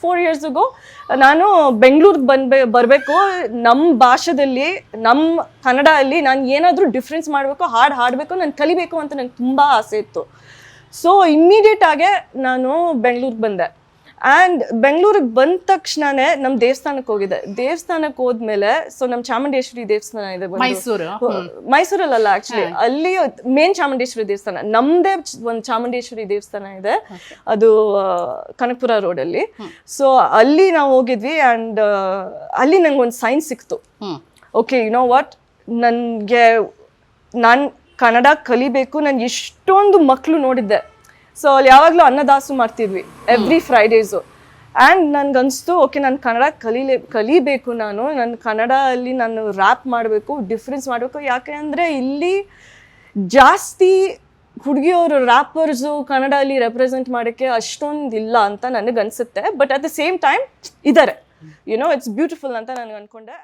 4 years ago ನಾನು ಬೆಂಗಳೂರಿಗೆ ಬರಬೇಕು, ನಮ್ಮ ಭಾಷೆದಲ್ಲಿ ನಮ್ಮ ಕನ್ನಡ ಅಲ್ಲಿ ನಾನು ಏನಾದರೂ ಡಿಫ್ರೆನ್ಸ್ ಮಾಡಬೇಕು, ಹಾಡಬೇಕು, ನಾನು ಕಲಿಬೇಕು ಅಂತ ನಂಗೆ ತುಂಬ ಆಸೆ ಇತ್ತು. ಸೊ ಇಮ್ಮಿಡಿಯೇಟ್ ಆಗೇ ನಾನು ಬೆಂಗಳೂರಿಗೆ ಬಂದೆ. ಆ್ಯಂಡ್ ಬೆಂಗಳೂರಿಗೆ ಬಂದ ತಕ್ಷಣನೇ ನಮ್ಮ ದೇವಸ್ಥಾನಕ್ಕೆ ಹೋಗಿದ್ದೆ. ದೇವಸ್ಥಾನಕ್ಕೆ ಹೋದ್ಮೇಲೆ ಸೊ ನಮ್ಮ ಚಾಮುಂಡೇಶ್ವರಿ ದೇವಸ್ಥಾನ ಇದೆ ಮೈಸೂರಲ್ಲ ಆ್ಯಕ್ಚುಲಿ, ಅಲ್ಲಿ ಮೇನ್ ಚಾಮುಂಡೇಶ್ವರಿ ದೇವಸ್ಥಾನ, ನಮ್ಮದೇ ಒಂದು ಚಾಮುಂಡೇಶ್ವರಿ ದೇವಸ್ಥಾನ ಇದೆ, ಅದು ಕನಕಪುರ ರೋಡಲ್ಲಿ. ಸೊ ಅಲ್ಲಿ ನಾವು ಹೋಗಿದ್ವಿ. ಆ್ಯಂಡ್ ಅಲ್ಲಿ ನಂಗೆ ಒಂದು ಸೈನ್ ಸಿಕ್ತು. ಓಕೆ, ಯು ನೋ ವಾಟ್, ನಾನು ಕನ್ನಡ ಕಲಿಬೇಕು. ನಾನು ಎಷ್ಟೊಂದು ಮಕ್ಕಳು ನೋಡಿದ್ದೆ. ಸೊ ಅಲ್ಲಿ ಯಾವಾಗಲೂ ಅನ್ನದಾಸು ಮಾಡ್ತಿದ್ವಿ ಎವ್ರಿ ಫ್ರೈಡೇಸು. ಆ್ಯಂಡ್ ನನ್ಗನ್ನಿಸ್ತು, ಓಕೆ ನಾನು ಕನ್ನಡ ಕಲಿಬೇಕು. ನನ್ನ ಕನ್ನಡ ಅಲ್ಲಿ ನಾನು ರ್ಯಾಪ್ ಮಾಡಬೇಕು, ಡಿಫ್ರೆನ್ಸ್ ಮಾಡಬೇಕು. ಯಾಕೆ ಅಂದರೆ ಇಲ್ಲಿ ಜಾಸ್ತಿ ಹುಡುಗಿಯವರು ರ್ಯಾಪರ್ಸು ಕನ್ನಡ ಅಲ್ಲಿ ರೆಪ್ರೆಸೆಂಟ್ ಮಾಡೋಕ್ಕೆ ಅಷ್ಟೊಂದು ಇಲ್ಲ ಅಂತ ನನಗನ್ಸುತ್ತೆ. But at the same time ಇದ್ದಾರೆ, ಯುನೋ ಇಟ್ಸ್ ಬ್ಯೂಟಿಫುಲ್ ಅಂತ ನನಗೆ ಅಂದ್ಕೊಂಡೆ.